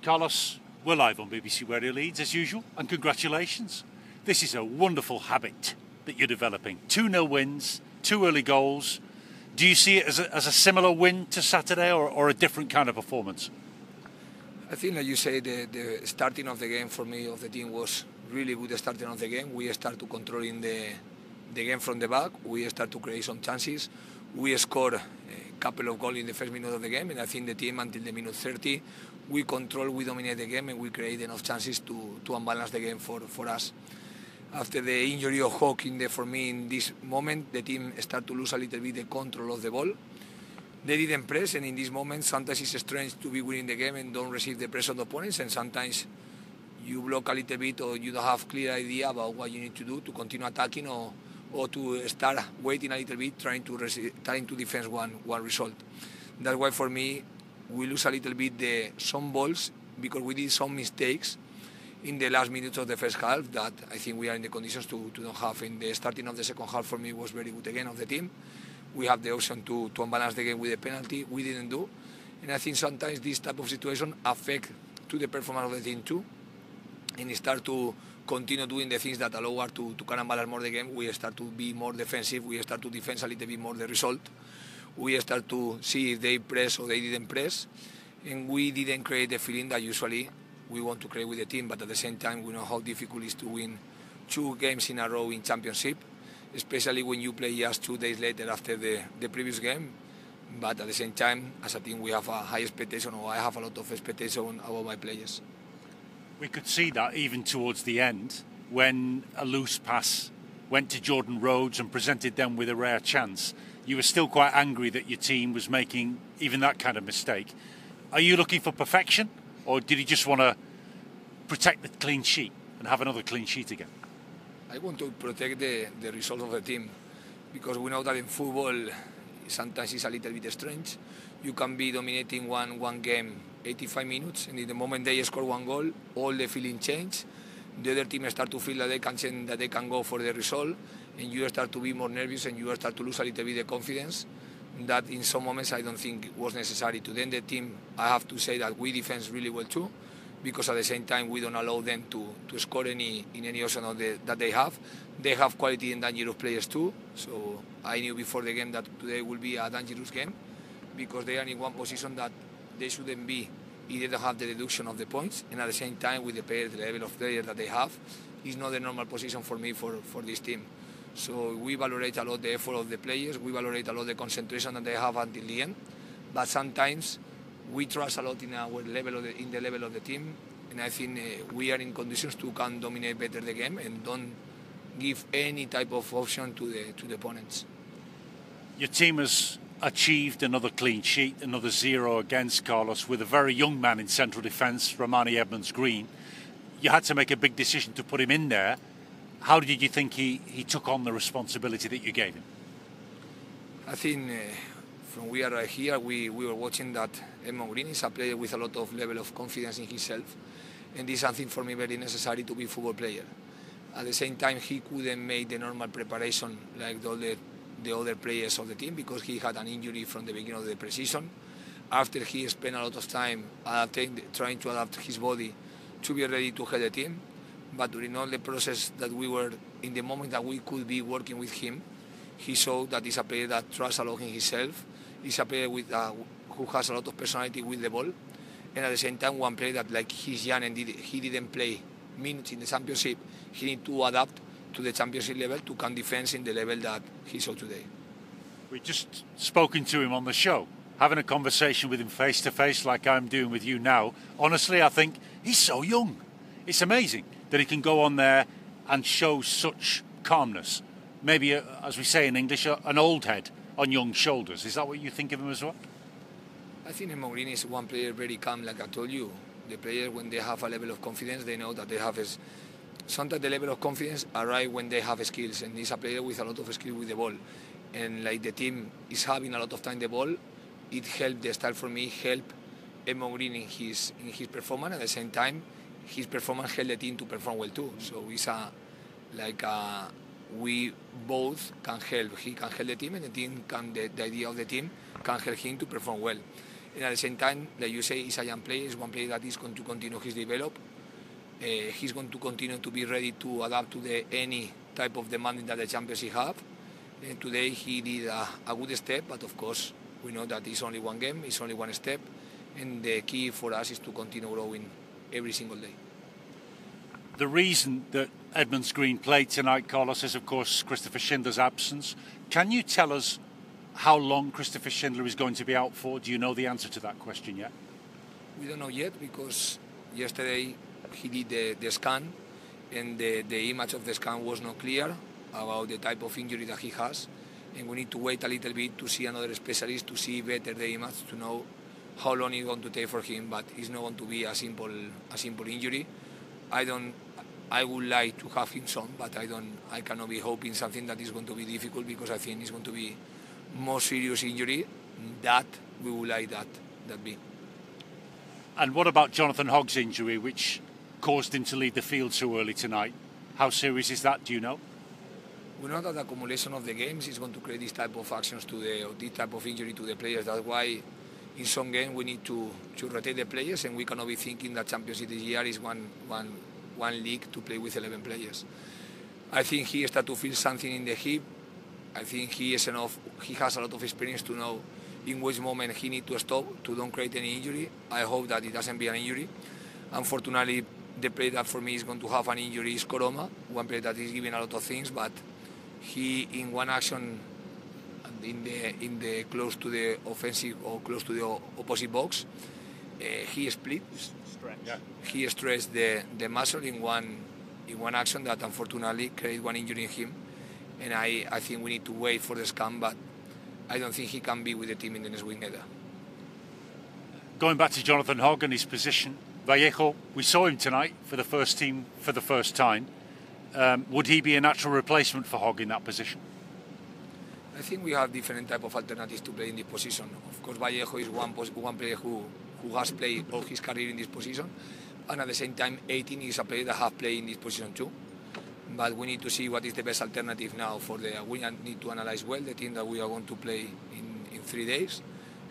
Carlos, we're live on BBC Radio Leeds as usual, and congratulations. This is a wonderful habit that you're developing. 2-0 wins, 2 early goals. Do you see it as a similar win to Saturday or a different kind of performance? I think, like you say, the starting of the game for me, of the team, was really good starting of the game. We start to controlling the game from the back. We start to create some chances. We scored a couple of goals in the first minute of the game, and I think the team, until the minute 30, we control, we dominate the game, and we create enough chances to unbalance the game for us. After the injury of Hawk, for me, in this moment, the team start to lose a little bit the control of the ball. They didn't press, and in this moment, sometimes it's strange to be winning the game and don't receive the press of the opponents, and sometimes you block a little bit or you don't have clear idea about what you need to do to continue attacking or to start waiting a little bit, trying to defend one result. That's why, for me, we lose a little bit some balls because we did some mistakes in the last minutes of the first half that I think we are in the conditions to don't have. In the starting of the second half, for me, was very good again of the team. We have the option to unbalance the game with a penalty. We didn't do. And I think sometimes this type of situation affect to the performance of the team too. And start to continue doing the things that allow us to kind of balance more the game. We start to be more defensive. We start to defend a little bit more the result. We start to see if they press or they didn't press. And we didn't create the feeling that usually we want to create with the team. But at the same time, we know how difficult it is to win 2 games in a row in Championship, especially when you play just 2 days later after the previous game. But at the same time, as a team, we have a high expectation, or I have a lot of expectation about my players. We could see that even towards the end, when a loose pass went to Jordan Rhodes and presented them with a rare chance. You were still quite angry that your team was making even that kind of mistake. Are you looking for perfection, or did you just want to protect the clean sheet and have another clean sheet again? I want to protect the result of the team, because we know that in football sometimes it's a little bit strange. You can be dominating one game 85 minutes, and in the moment they score 1 goal, all the feeling change. The other team start to feel that they can go for the result, and you start to be more nervous, and you start to lose a little bit the confidence. That in some moments I don't think was necessary. To then the team, I have to say that we defend really well too, because at the same time we don't allow them to score in any option that they have. They have quality and dangerous players too, so I knew before the game that today will be a dangerous game, because they are in one position that they shouldn't be if they don't have the deduction of the points, and at the same time with the level of player that they have, is not the normal position for me for this team. So we valorate a lot the effort of the players, we valorate a lot the concentration that they have until the end, but sometimes we trust a lot in our level in the level of the team, and I think we are in conditions to can dominate better the game and don't give any type of option to the opponents. Your team has achieved another clean sheet, another 0 against, Carlos, with a very young man in central defence, Romani Edmonds-Green. You had to make a big decision to put him in there. How did you think he took on the responsibility that you gave him? I think from we are here, we were watching that Edmonds-Green is a player with a lot of level of confidence in himself, and this is something for me very necessary to be a football player. At the same time, he couldn't make the normal preparation like all the other players of the team, because he had an injury from the beginning of the pre-season. After he spent a lot of time trying to adapt his body to be ready to help the team, but during all the process that we were, in the moment that we could be working with him, he showed that he's a player that trusts a lot in himself. He's a player who has a lot of personality with the ball, and at the same time, one player that, like, he's young and he didn't play minutes in the Championship, he need to adapt to the Championship level to can defend in the level that he saw today. We've just spoken to him on the show, having a conversation with him face to face like I'm doing with you now. Honestly, I think he's so young. It's amazing that he can go on there and show such calmness. Maybe, as we say in English, an old head on young shoulders. Is that what you think of him as well? I think Edmonds-Green is one player very calm, like I told you. The player, when they have a level of confidence, they know that they have sometimes the level of confidence arrives when they have skills, and he's a player with a lot of skill with the ball. And like the team is having a lot of time the ball, it helped the style for me, help Edmonds-Green in his performance. At the same time, his performance helped the team to perform well too. So it's we both can help. He can help the team, and the team can. The idea of the team can help him to perform well. And at the same time, like you say, he's a young player. He's one player that is going to continue his develop. He's going to continue to be ready to adapt to any type of demanding that the championship have. And today he did a good step, but of course we know that it's only one game, it's only one step, and the key for us is to continue growing every single day. The reason that Edmonds Green played tonight, Carlos, is of course Christopher Schindler's absence. Can you tell us how long Christopher Schindler is going to be out for? Do you know the answer to that question yet? We don't know yet because yesterday he did the scan, and the image of the scan was not clear about the type of injury that he has, and we need to wait a little bit to see another specialist to see better the image to know how long it's going to take for him. But it's not going to be a simple injury. I would like to have him some, but I cannot be hoping something that is going to be difficult, because I think it's going to be more serious injury that we would like that be. And what about Jonathan Hogg's injury, which caused him to leave the field so early tonight? How serious is that, do you know? We know that the accumulation of the games is going to create this type of actions or this type of injury to the players. That's why in some games we need to rotate the players, and we cannot be thinking that championship this year is one league to play with 11 players. I think he started to feel something in the hip. I think he is enough. He has a lot of experience to know in which moment he needs to stop to don't create any injury. I hope that it doesn't be an injury. Unfortunately, the player that for me is going to have an injury is Coroma, one player that is giving a lot of things, but he in one action in the close to the offensive or close to the opposite box, he split. Yeah. He stressed the muscle in one action that unfortunately created one injury in him, and I think we need to wait for the scan, but I don't think he can be with the team in the next week either. Going back to Jonathan Hogg and his position, Vallejo, we saw him tonight for the first team for the first time. Would he be a natural replacement for Hogg in that position? I think we have different type of alternatives to play in this position. Of course, Vallejo is one player who has played all his career in this position, and at the same time 18 is a player that has played in this position too. But we need to see what is the best alternative now we need to analyze well the team that we are going to play in 3 days,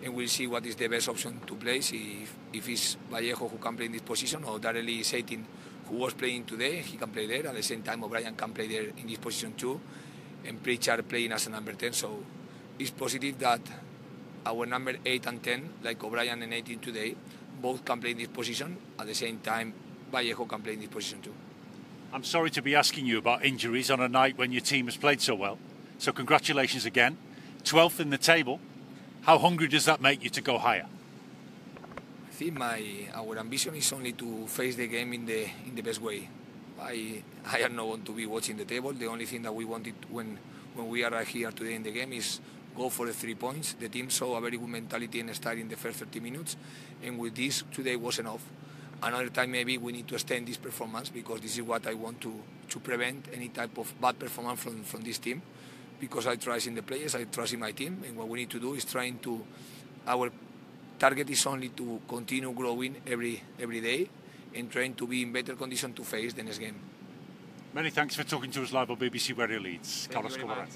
and we'll see what is the best option to place, if it's Vallejo who can play in this position, or directly is 18 who was playing today, he can play there. At the same time, O'Brien can play there in this position too, and Pritchard playing as a number 10. So it's positive that our number 8 and 10, like O'Brien and 18 today, both can play in this position. At the same time, Vallejo can play in this position too. I'm sorry to be asking you about injuries on a night when your team has played so well. So congratulations again. 12th in the table. How hungry does that make you to go higher? I think our ambition is only to face the game in the best way. I am not going to be watching the table. The only thing that we wanted when we arrived here today in the game is go for the 3 points. The team saw a very good mentality and start in the first 30 minutes, and with this today was enough. Another time maybe we need to extend this performance, because this is what I want to prevent any type of bad performance from this team, because I trust in the players, I trust in my team, and what we need to do is our target is only to continue growing every day and trying to be in better condition to face the next game. Many thanks for talking to us live on BBC Radio Leeds. Carlos Corberán.